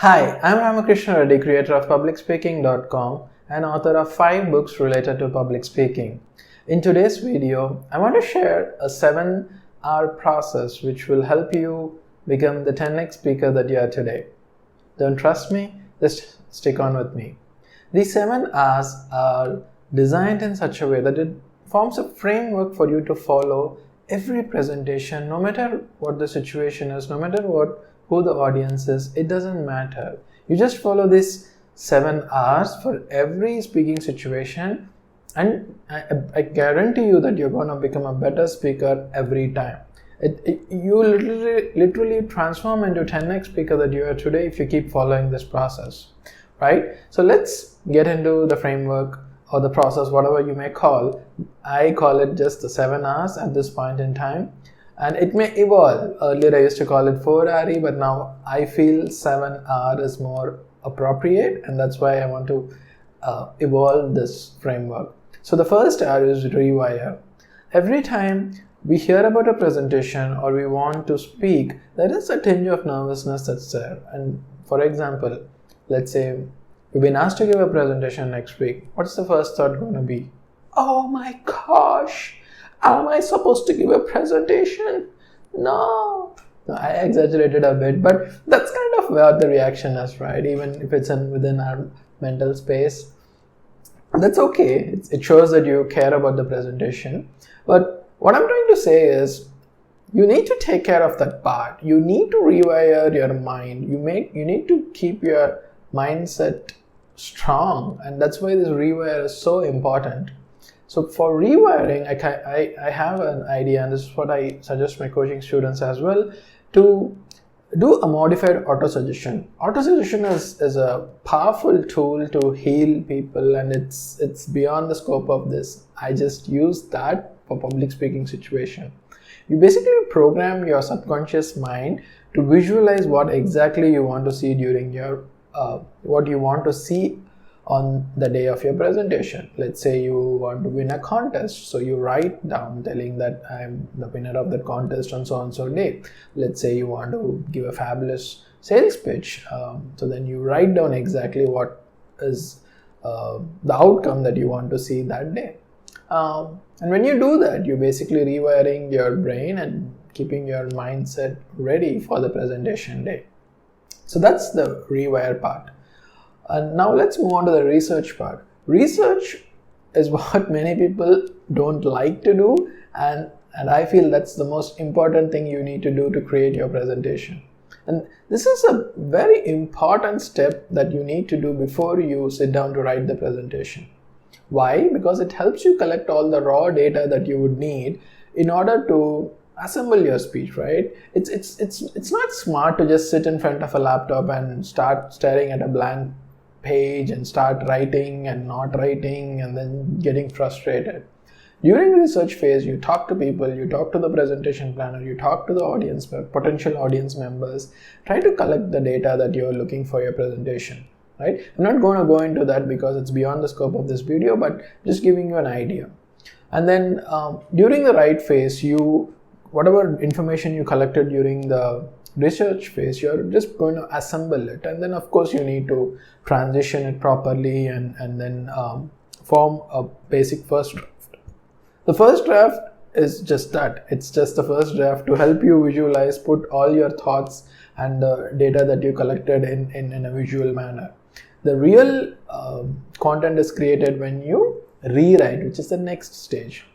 Hi, I'm Ramakrishna Reddy, creator of publicspeaking.com and author of 5 books related to public speaking. In today's video, I want to share a 7-hour process which will help you become the 10x speaker that you are today. Don't trust me? Just stick on with me. These 7 hours are designed in such a way that it forms a framework for you to follow every presentation, no matter what the situation is, no matter who the audience is, it doesn't matter. You just follow this 7 hours for every speaking situation, and I guarantee you that you're going to become a better speaker every time. You literally transform into 10x speaker that you are today if you keep following this process, right? So let's get into the framework or the process, whatever you may call. I call it just the 7 hours at this point in time. And it may evolve. Earlier I used to call it 4RE, but now I feel 7R is more appropriate, and that's why I want to evolve this framework. So the first R is rewire. Every time we hear about a presentation or we want to speak, there is a tinge of nervousness that's there. And for example, let's say you've been asked to give a presentation next week. What's the first thought going to be? Oh my gosh! Am I supposed to give a presentation? No, I exaggerated a bit, but that's kind of where the reaction is, right? Even if it's within our mental space, that's okay. It shows that you care about the presentation. But what I'm trying to say is, you need to take care of that part. You need to rewire your mind. You need to keep your mindset strong, and that's why this rewire is so important. So for rewiring, I have an idea, and this is what I suggest my coaching students as well, to do a modified auto-suggestion. Auto-suggestion is a powerful tool to heal people, and it's beyond the scope of this. I just use that for public speaking situation. You basically program your subconscious mind to visualize what exactly you want to see during your, what you want to see on the day of your presentation. Let's say you want to win a contest, so you write down telling that I'm the winner of the contest on so and so day. Let's say you want to give a fabulous sales pitch, so then you write down exactly what is the outcome that you want to see that day. And when you do that, you're basically rewiring your brain and keeping your mindset ready for the presentation day. So that's the rewire part. And now let's move on to the research part. Research is what many people don't like to do, and I feel that's the most important thing you need to do to create your presentation. And this is a very important step that you need to do before you sit down to write the presentation. Why? Because it helps you collect all the raw data that you would need in order to assemble your speech, right? It's not smart to just sit in front of a laptop and start staring at a blank page and start writing and not writing and then getting frustrated. During research phase, you talk to people, you talk to the presentation planner, you talk to the audience, potential audience members, try to collect the data that you're looking for your presentation, right? I'm not going to go into that because it's beyond the scope of this video, but just giving you an idea. And then during the write phase, whatever information you collected during the research phase, you're just going to assemble it, and then of course you need to transition it properly and then form a basic first draft. The first draft is just that. It's just the first draft to help you visualize, put all your thoughts and the data that you collected in a visual manner. The real content is created when you rewrite, which is the next stage.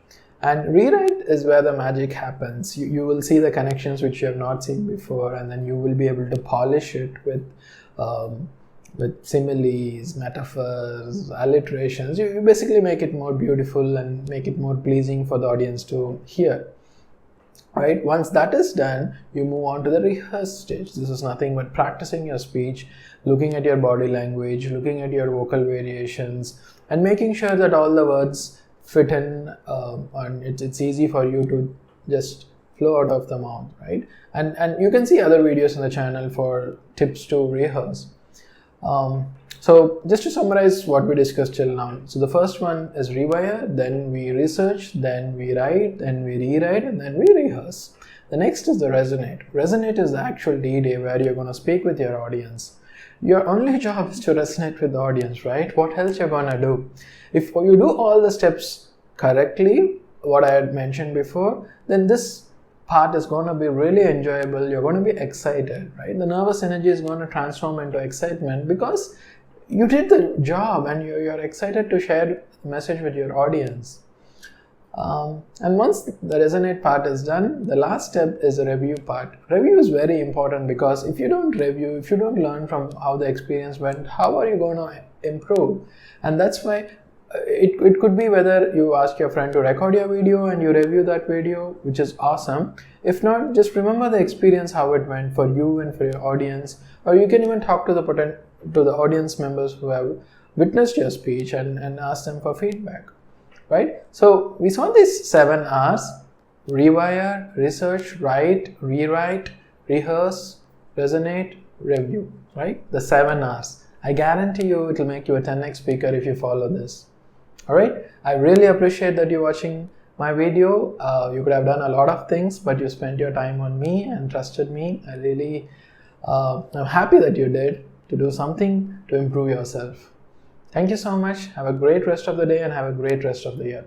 And rewrite is where the magic happens. You will see the connections which you have not seen before, and then you will be able to polish it with similes, metaphors, alliterations. You basically make it more beautiful and make it more pleasing for the audience to hear. Right? Once that is done, you move on to the rehearse stage. This is nothing but practicing your speech, looking at your body language, looking at your vocal variations, and making sure that all the words fit in, and it's easy for you to just flow out of the mouth, right? And you can see other videos on the channel for tips to rehearse. So just to summarize what we discussed till now. So the first one is rewire, then we research, then we write, then we rewrite, and then we rehearse. The next is the resonate. Resonate is the actual D-Day where you're going to speak with your audience. Your only job is to resonate with the audience, right? What else you're gonna do? If you do all the steps correctly, what I had mentioned before, then this part is going to be really enjoyable. You're going to be excited, right? The nervous energy is going to transform into excitement because you did the job and you're excited to share the message with your audience. And once the resonate part is done, the last step is the review part. Review is very important because if you don't review, if you don't learn from how the experience went, how are you going to improve? And that's why it could be whether you ask your friend to record your video and you review that video, which is awesome. If not, just remember the experience, how it went for you and for your audience. Or you can even talk to the audience members who have witnessed your speech and ask them for feedback. Right? So we saw these 7 R's: rewire, research, write, rewrite, rehearse, resonate, review. Right? The 7 R's. I guarantee you it will make you a 10x speaker if you follow this. Alright? I really appreciate that you're watching my video. You could have done a lot of things, but you spent your time on me and trusted me. I really I'm happy that you did, to do something to improve yourself. Thank you so much. Have a great rest of the day and have a great rest of the year.